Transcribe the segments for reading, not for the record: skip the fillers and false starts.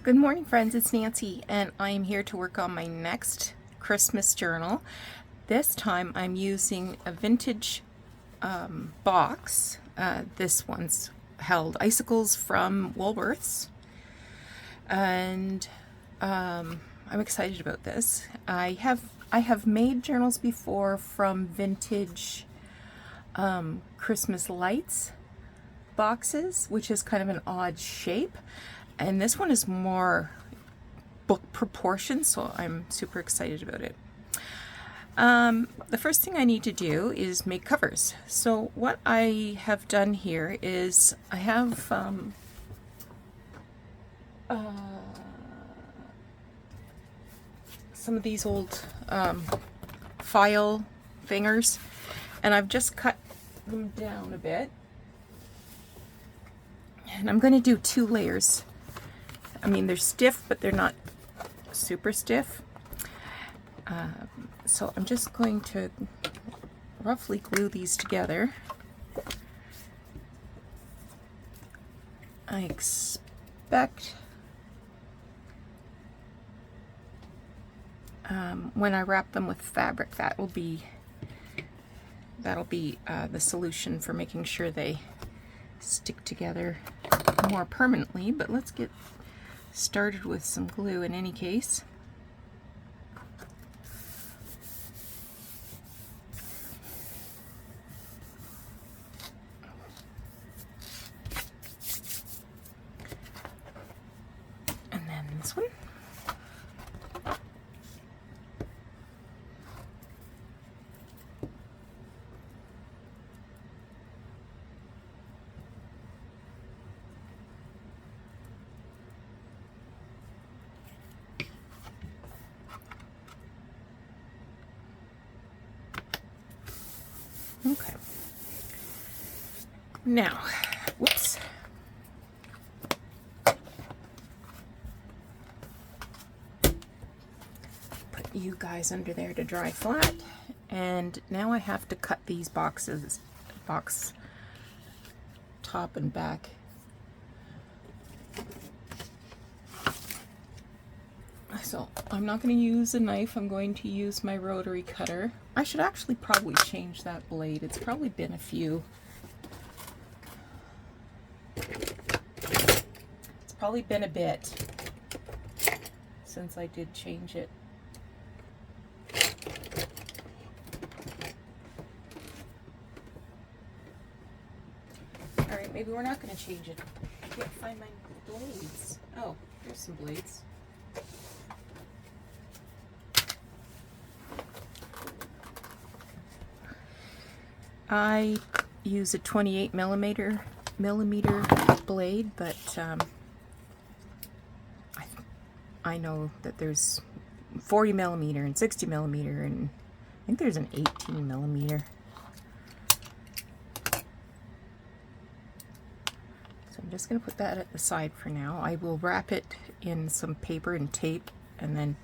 Good morning, friends. It's Nancy, and I am here to work on my next Christmas journal. This time I'm using a vintage box. This one's held icicles from Woolworths, and I'm excited about this. I have made journals before from vintage Christmas lights boxes, which is kind of an odd shape, and this one is more book proportions, so I'm super excited about it. The first thing I need to do is make covers. So what I have done here is I have some of these old file thingers, and I've just cut them down a bit. And I'm going to do 2 layers. I mean, they're stiff, but they're not super stiff. So I'm just going to roughly glue these together. I expect when I wrap them with fabric, that'll be the solution for making sure they stick together more permanently. But let's get started with some glue in any case. And then this one. Okay. Now, whoops. Put you guys under there to dry flat. And now I have to cut these box top and back. So I'm not going to use a knife, I'm going to use my rotary cutter. I should actually probably change that blade. It's probably been a few. It's probably been a bit since I did change it. Alright, maybe we're not going to change it. I can't find my blades. Oh, there's some blades. I use a 28 millimeter blade, but I know that there's 40 millimeter and 60 millimeter, and I think there's an 18 millimeter. So I'm just going to put that at the side for now. I will wrap it in some paper and tape, and then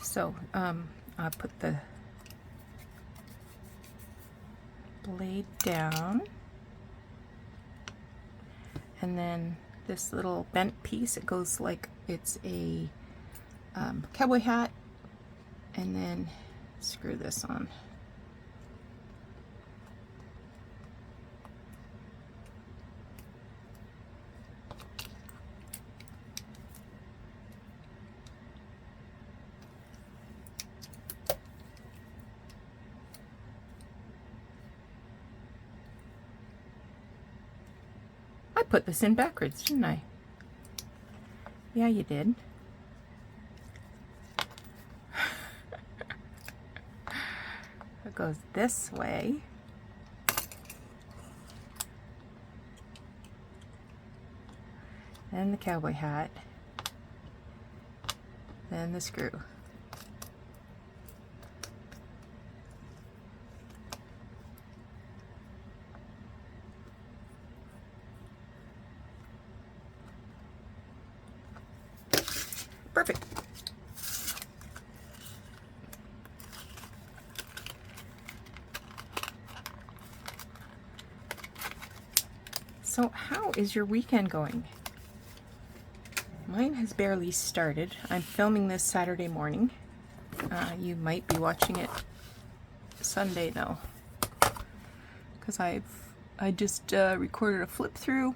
so I put the blade down, and then this little bent piece, it goes like it's a cowboy hat, and then screw this on. I put this in backwards, didn't I? Yeah, you did. It goes this way. Then the cowboy hat. Then the screw. Perfect. So how is your weekend going? Mine has barely started. I'm filming this Saturday morning. You might be watching it Sunday though, because I just recorded a flip through.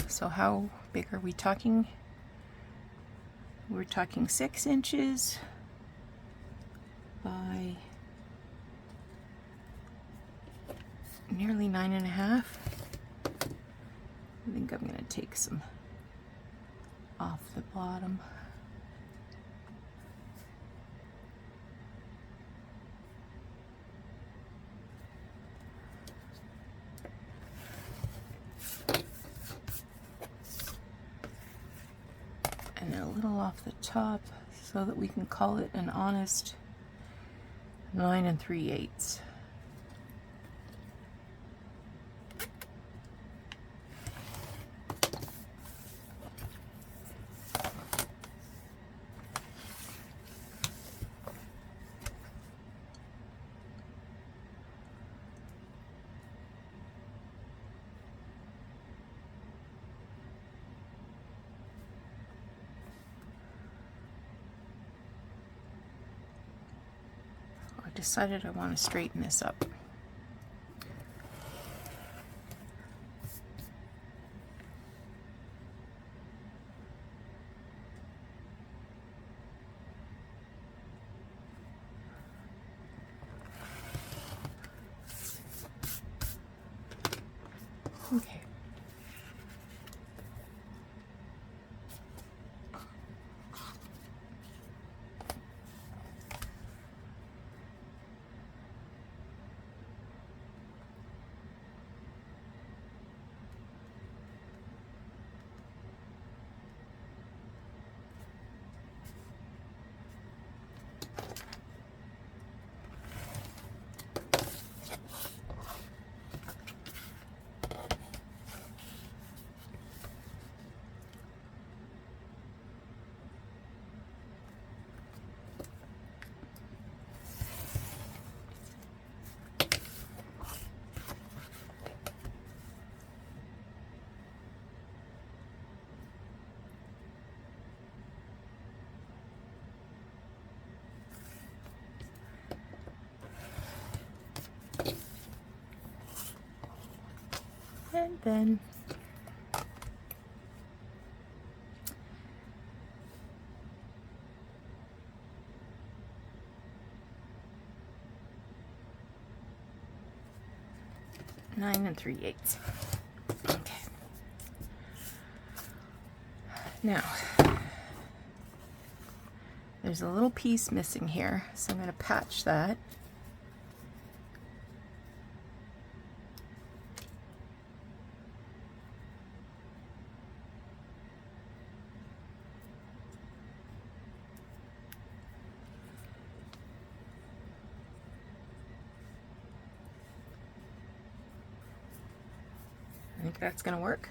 So how big are we talking? We're talking 6 inches by nearly 9.5. I think I'm going to take some off the bottom. And a little off the top so that we can call it an honest 9 3/8. I decided I want to straighten this up. Okay. And then nine 3/8. Okay. Now, there's a little piece missing here, so I'm going to patch that. I think that's going to work.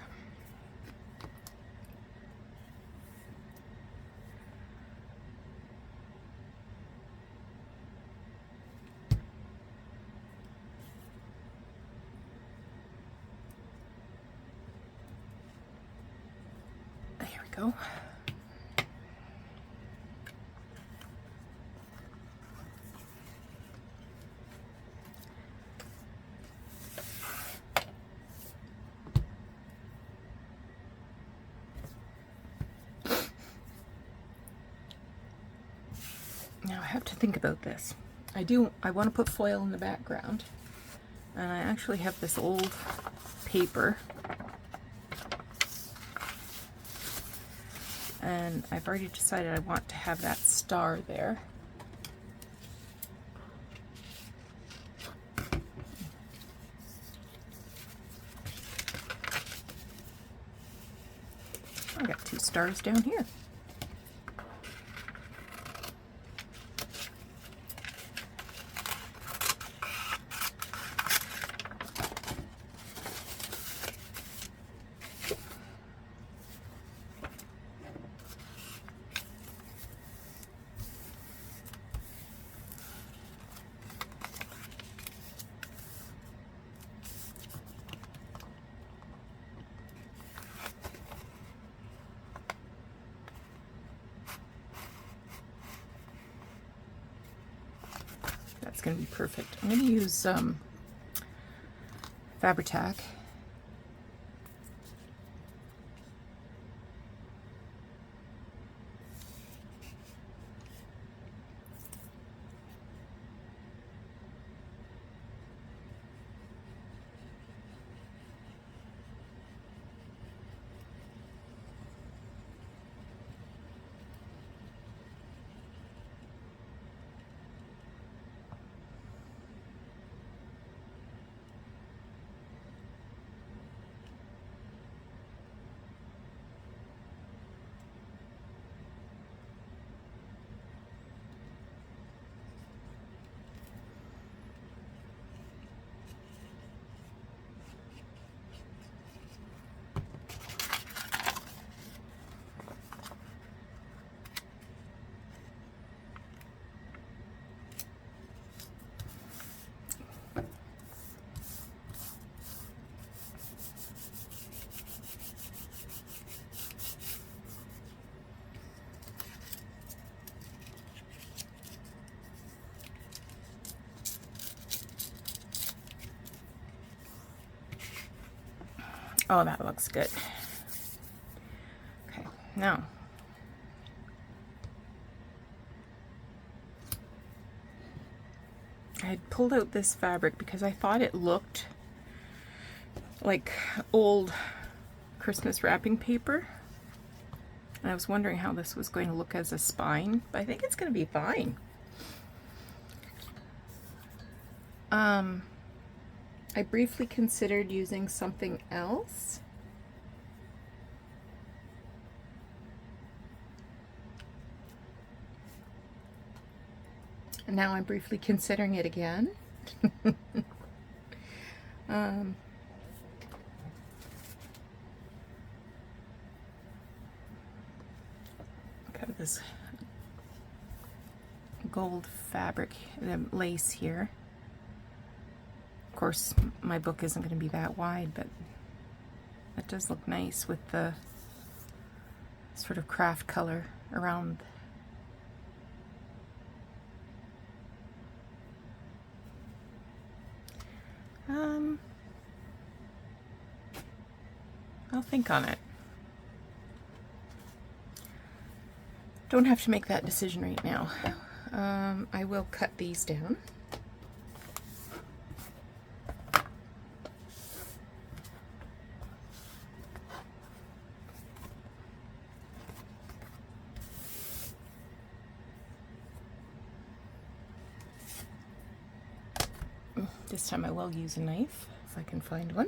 There we go. Now I have to think about this. I want to put foil in the background, and I actually have this old paper. And I've already decided I want to have that star there. I got 2 stars down here. That's going to be perfect. I'm going to use Fabri-Tac. Oh, that looks good. Okay, now I had pulled out this fabric because I thought it looked like old Christmas wrapping paper. And I was wondering how this was going to look as a spine, but I think it's going to be fine. I briefly considered using something else. And now I'm briefly considering it again. Kind of this gold fabric, lace here. Of course, my book isn't going to be that wide, but it does look nice with the sort of craft color around. I'll think on it. Don't have to make that decision right now. I will cut these down. This time I will use a knife if I can find one.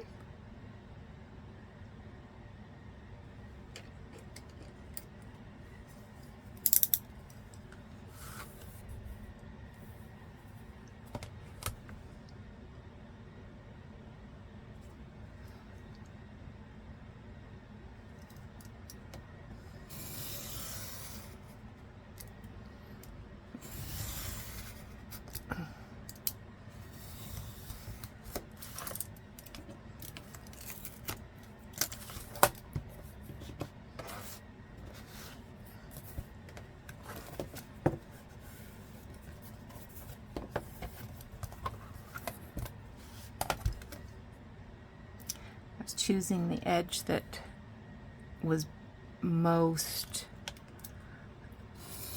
Choosing the edge that was most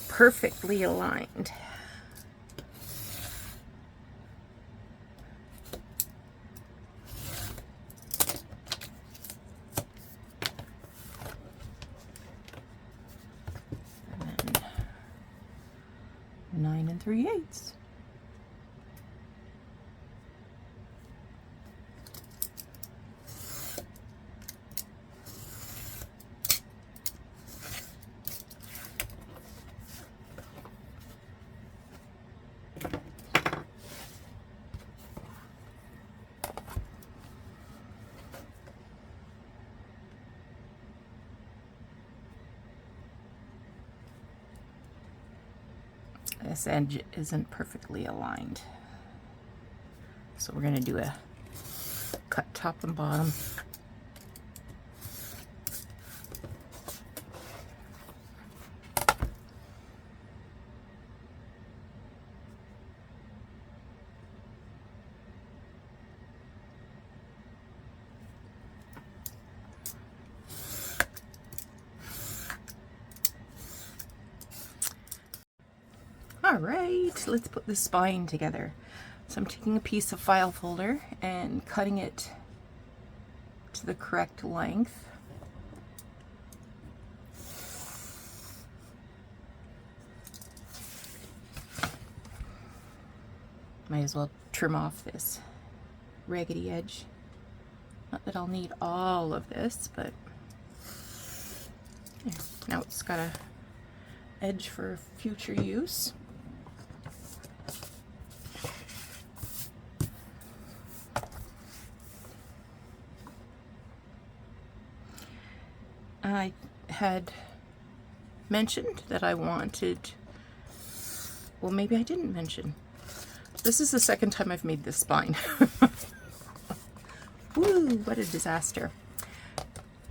perfectly aligned. 3/8. This edge isn't perfectly aligned, so we're going to do a cut top and bottom. All right, let's put the spine together. So I'm taking a piece of file folder and cutting it to the correct length. Might as well trim off this raggedy edge. Not that I'll need all of this, but yeah, now it's got a edge for future use. I had mentioned that I wanted, well, maybe I didn't mention. This is the second time I've made this spine. Woo, what a disaster.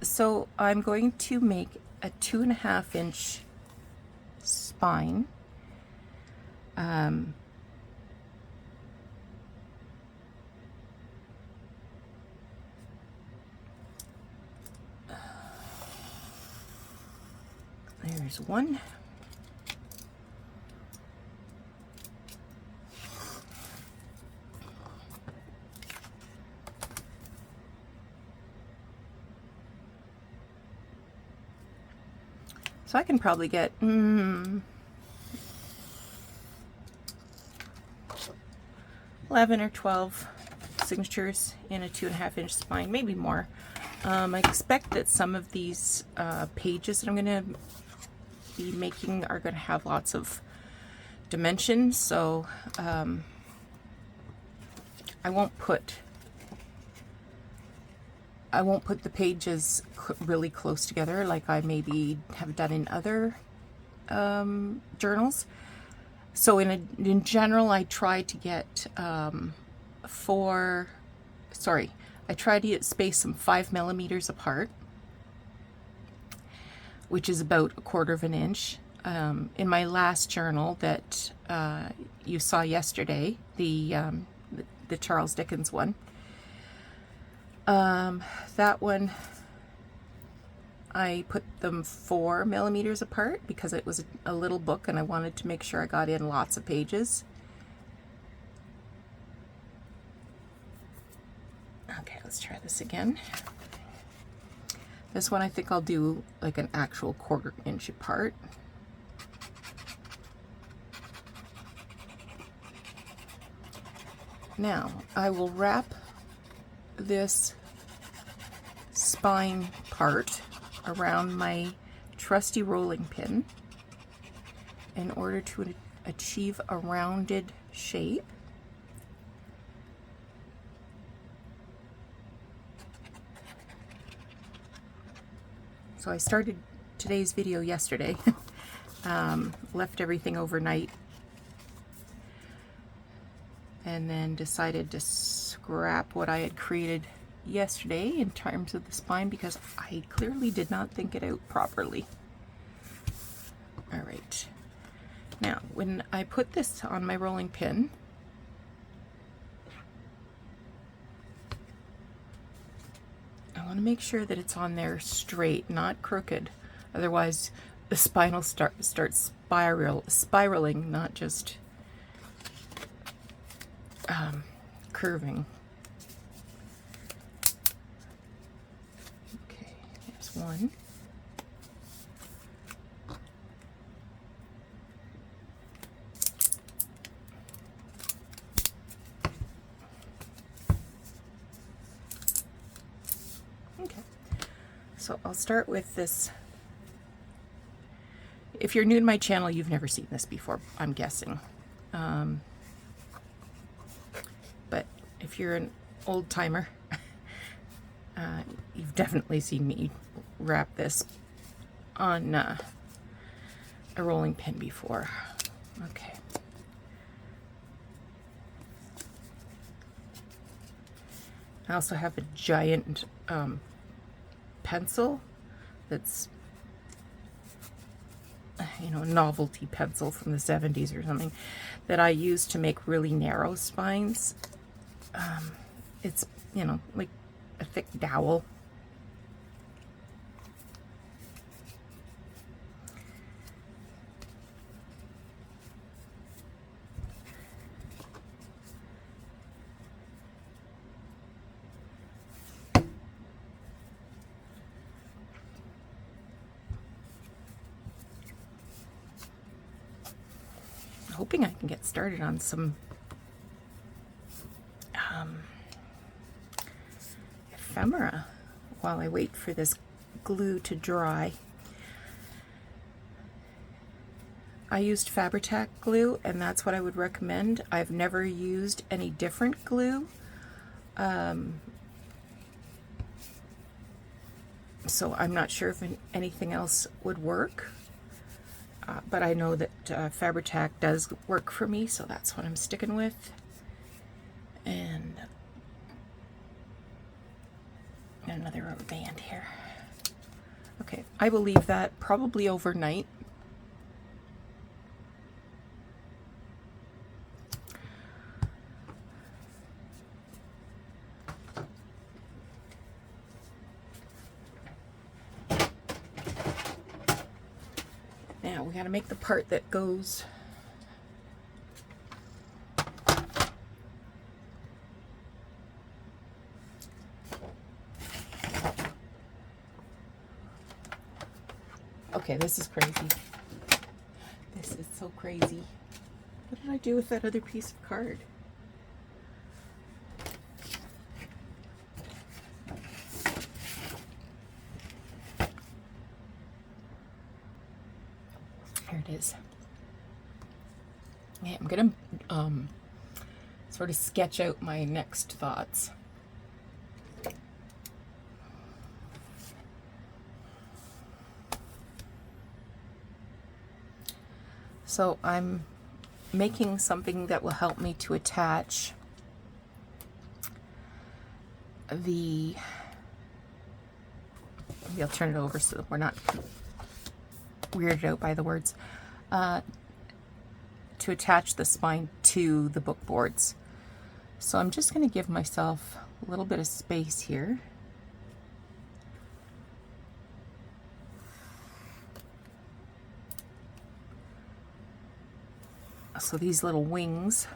So I'm going to make a 2.5 inch spine. There's one. So I can probably get 11 or 12 signatures in a 2.5 inch spine, maybe more. I expect that some of these pages that I'm going to be making are going to have lots of dimensions, so I won't put the pages really close together like I maybe have done in other journals. So in general, I try to get I try to space them 5 millimeters apart, which is about 1/4 inch. In my last journal that you saw yesterday, the Charles Dickens one, that one I put them 4 millimeters apart because it was a little book and I wanted to make sure I got in lots of pages. Okay, let's try this again. This one I think I'll do like an actual 1/4 inch apart. Now I will wrap this spine part around my trusty rolling pin in order to achieve a rounded shape. So I started today's video yesterday, left everything overnight, and then decided to scrap what I had created yesterday in terms of the spine because I clearly did not think it out properly. All right, now when I put this on my rolling pin, I want to make sure that it's on there straight, not crooked. Otherwise, the spine will start spiraling, not just curving. Okay, there's one. So I'll start with this. If you're new to my channel, you've never seen this before, I'm guessing. But if you're an old timer, you've definitely seen me wrap this on a rolling pin before. Okay. I also have a giant pencil that's, you know, a novelty pencil from the 70s or something that I use to make really narrow spines. It's, you know, like a thick dowel. Hoping I can get started on some ephemera while I wait for this glue to dry. I used Fabri-Tac glue, and that's what I would recommend. I've never used any different glue, so I'm not sure if anything else would work. But I know that Fabri-Tac does work for me, so that's what I'm sticking with. And another rubber band here. Okay, I will leave that probably overnight. Now we got to make the part that goes okay, this is crazy. This is so crazy. What did I do with that other piece of card? Here it is. Okay, I'm gonna sort of sketch out my next thoughts. So I'm making something that will help me to attach the, maybe I'll turn it over so that we're not weirded out by the words, to attach the spine to the book boards. So I'm just going to give myself a little bit of space here. So these little wings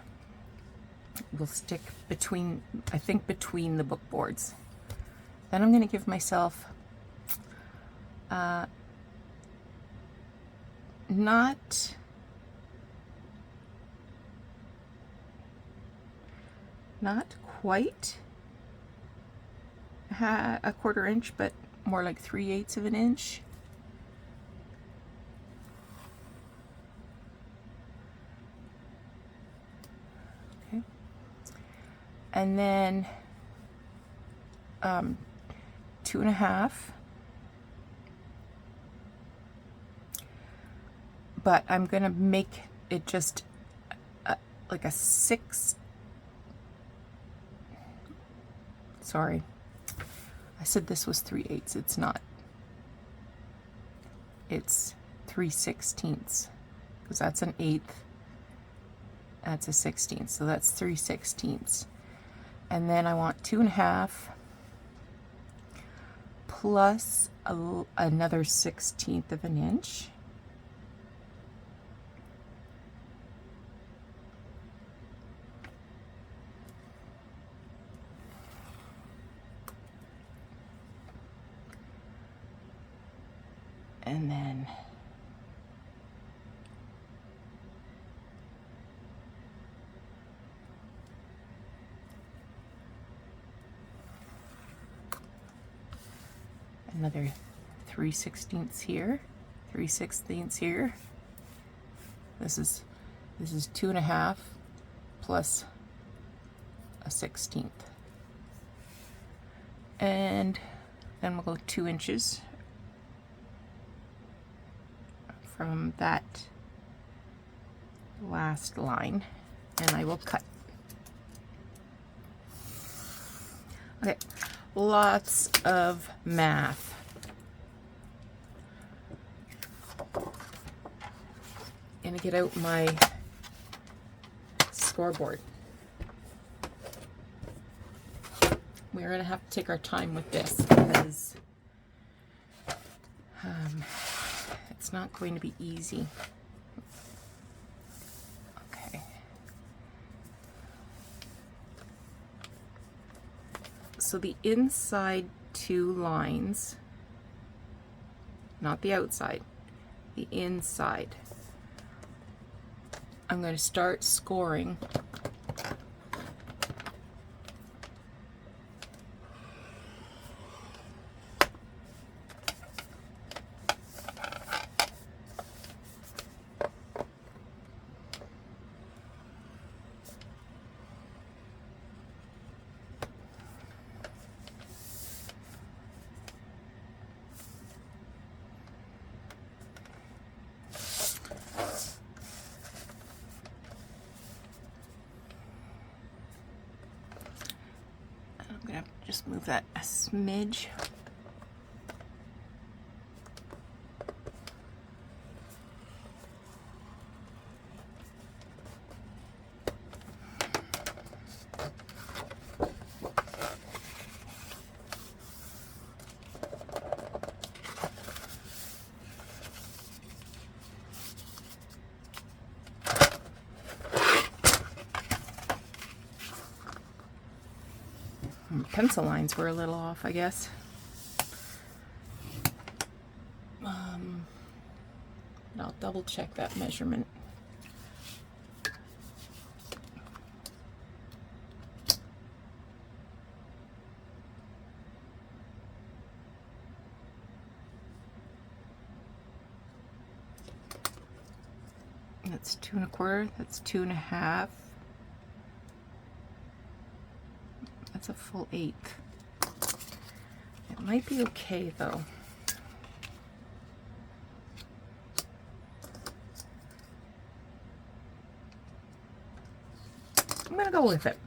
will stick between, I think, between the book boards. Then I'm going to give myself not quite a quarter inch, but more like 3/8 of an inch. Okay. And then 2.5. But I'm going to make it just like a 6. Sorry, I said this was 3/8. It's not. It's 3/16, because that's an 1/8. That's a 16th, so that's 3/16. And then I want 2.5 plus another 1/16 of an inch. And then another 3/16 here, 3/16 here. This is 2.5 plus a 16th, and then we'll go 2 inches from that last line, and I will cut. Okay, lots of math. Gonna get out my scoreboard. We're gonna have to take our time with this because it's not going to be easy. Okay. So the inside 2 lines, not the outside, the inside, I'm going to start scoring just move that a smidge. Pencil lines were a little off, I guess. I'll double check that measurement. That's 2 1/4, that's 2 1/2. That's a full 1/8. It might be okay though. I'm gonna go with it.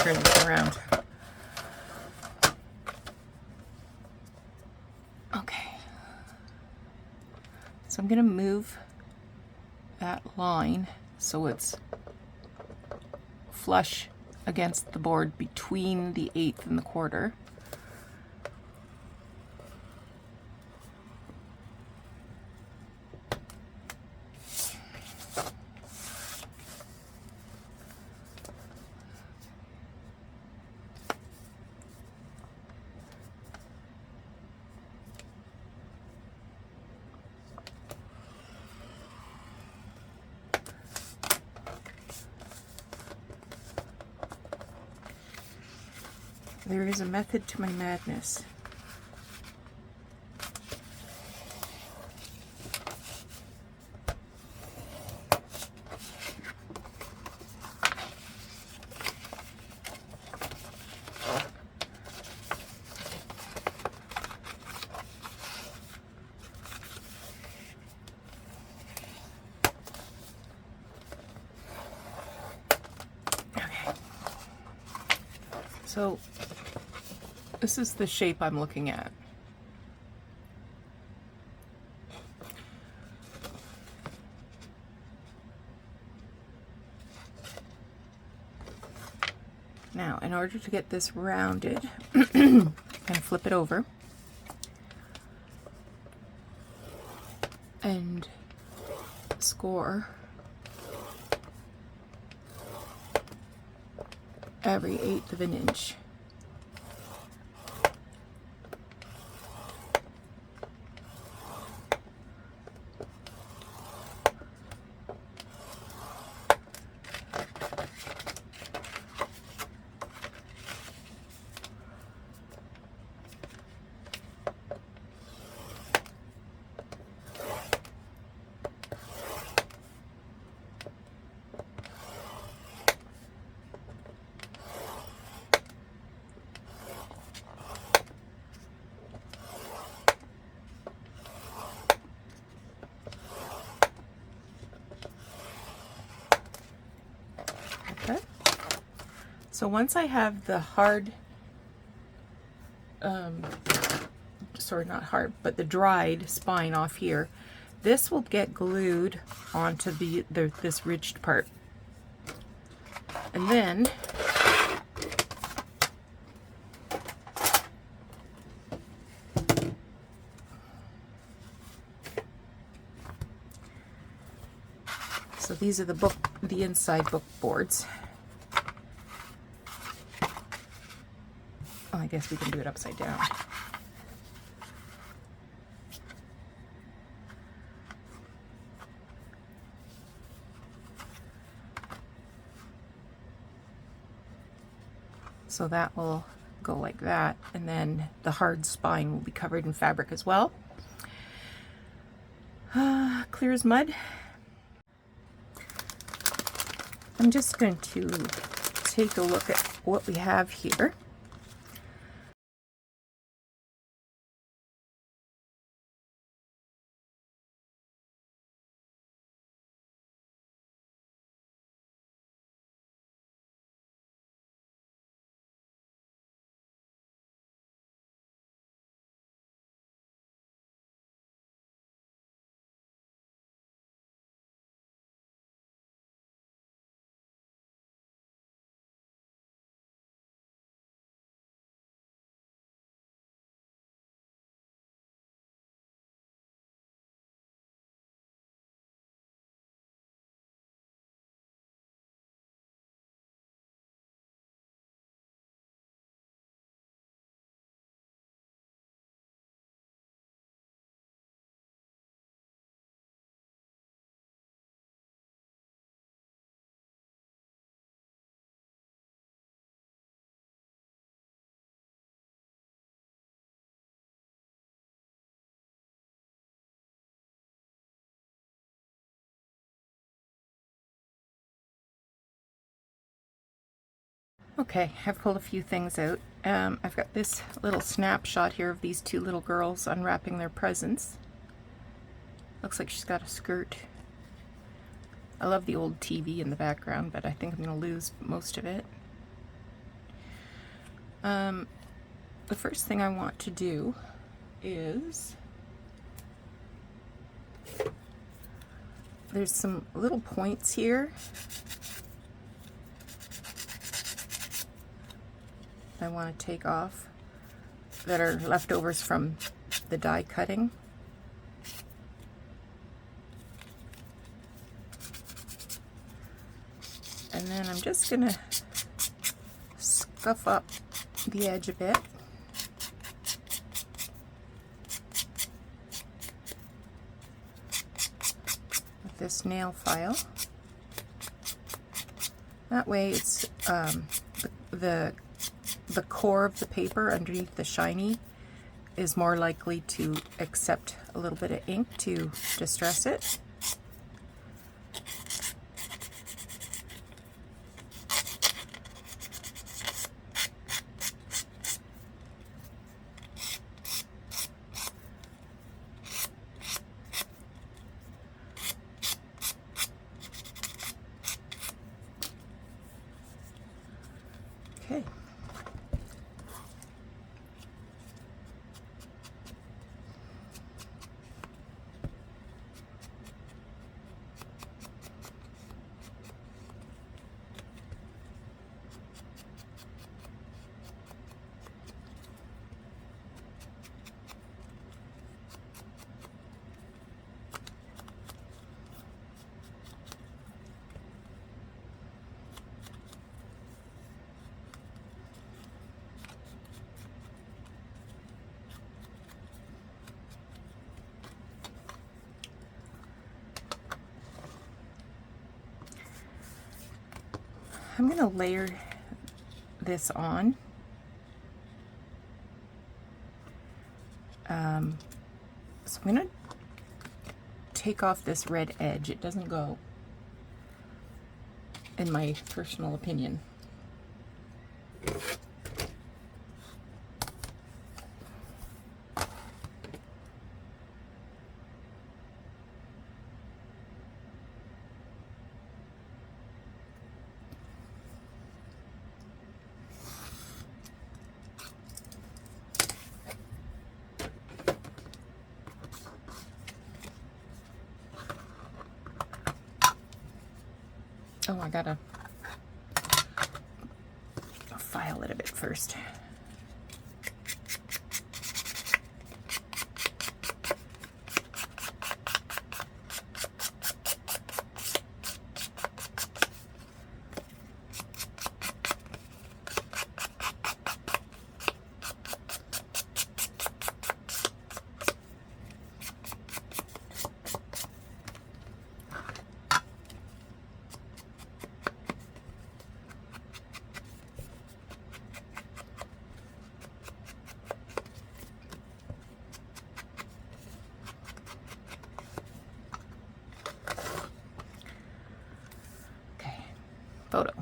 Turn this around. Okay. So I'm going to move that line so it's flush against the board between the 1/8 and the 1/4. There is a method to my madness. So this is the shape I'm looking at. Now, in order to get this rounded, I'm going to flip it over and score every 1/8 of an inch. So once I have the hard, sorry, not hard, but the dried spine off here, this will get glued onto this ridged part. And then so these are the inside book boards. Oh, I guess we can do it upside down. So that will go like that, and then the hard spine will be covered in fabric as well. Clear as mud. I'm just going to take a look at what we have here. Okay, I've pulled a few things out. I've got this little snapshot here of these two little girls unwrapping their presents. Looks like she's got a skirt. I love the old TV in the background, but I think I'm going to lose most of it. The first thing I want to do is, there's some little points here I want to take off that are leftovers from the die cutting. And then I'm just going to scuff up the edge a bit. With this nail file. That way it's the core of the paper underneath the shiny is more likely to accept a little bit of ink to distress it. Okay. I'm going to layer this on. So I'm going to take off this red edge. It doesn't go, in my personal opinion. Oh, I gotta file it a bit first. Photo.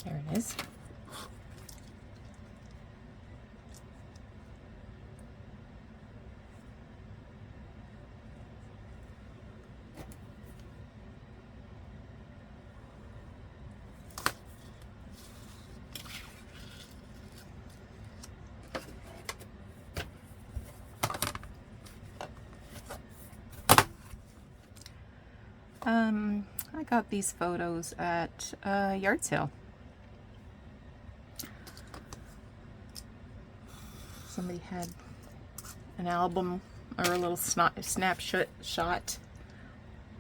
There it is. I got these photos at a yard sale. Somebody had an album or a little snapshot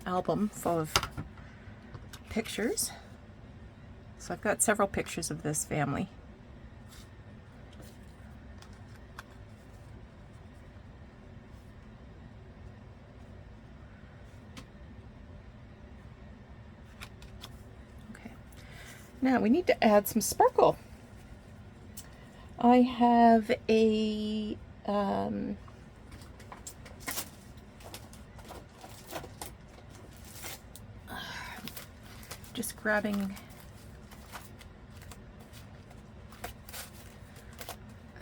album full of pictures. So I've got several pictures of this family. Now we need to add some sparkle. I have a just grabbing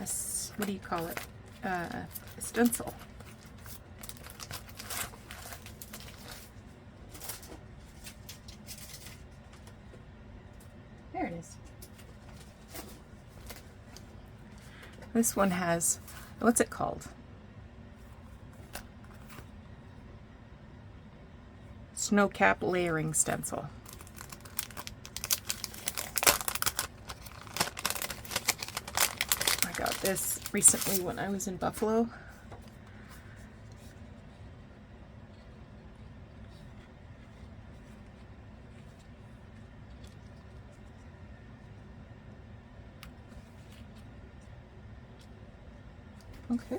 a, what do you call it? A stencil. There it is. This one has, what's it called? Snow cap layering stencil. I got this recently when I was in Buffalo. Okay.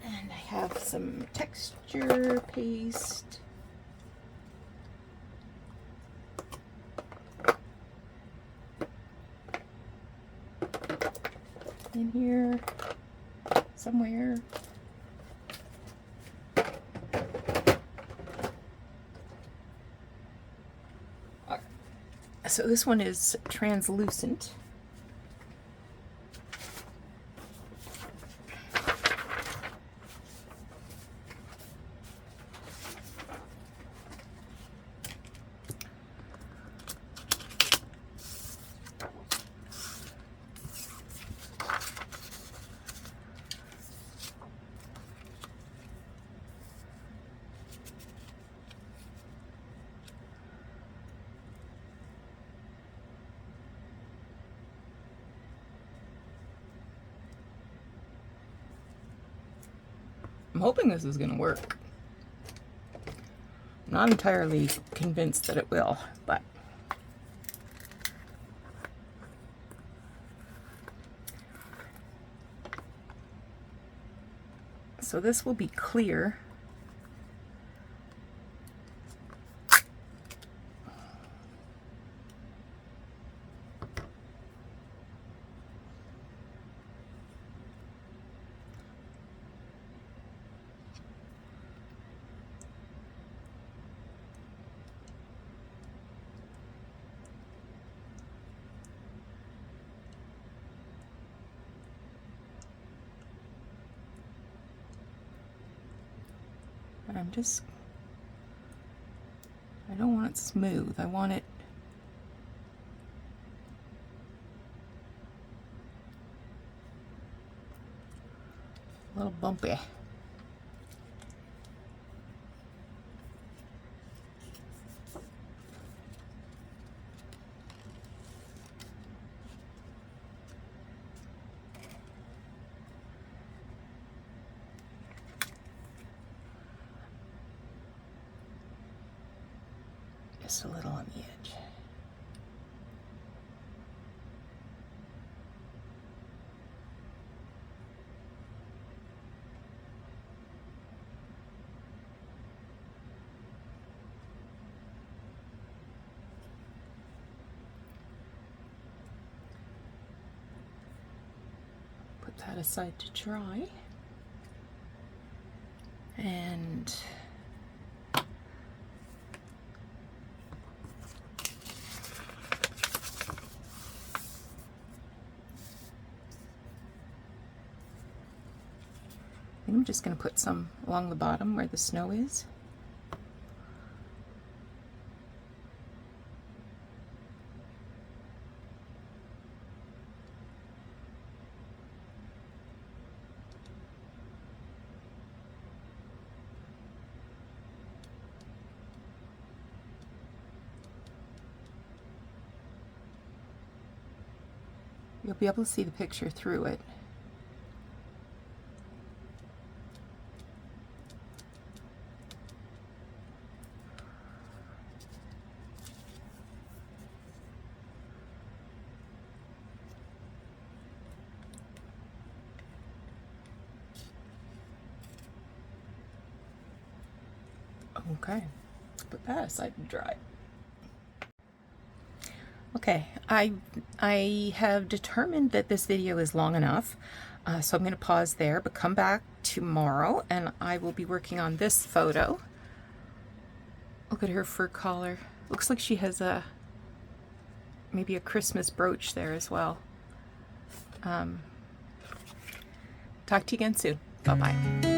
And I have some texture paste. In here somewhere. So this one is translucent. I'm hoping this is going to work. I'm not entirely convinced that it will, but So this will be clear. I don't want it smooth. I want it a little bumpy. Just a little on the edge. Put that aside to dry. And I'm just going to put some along the bottom where the snow is. You'll be able to see the picture through it. Okay, put that aside to dry. Okay, I have determined that this video is long enough, so I'm going to pause there, but come back tomorrow and I will be working on this photo. Look at her fur collar. Looks like she has maybe a Christmas brooch there as well. Talk to you again soon. Bye-bye.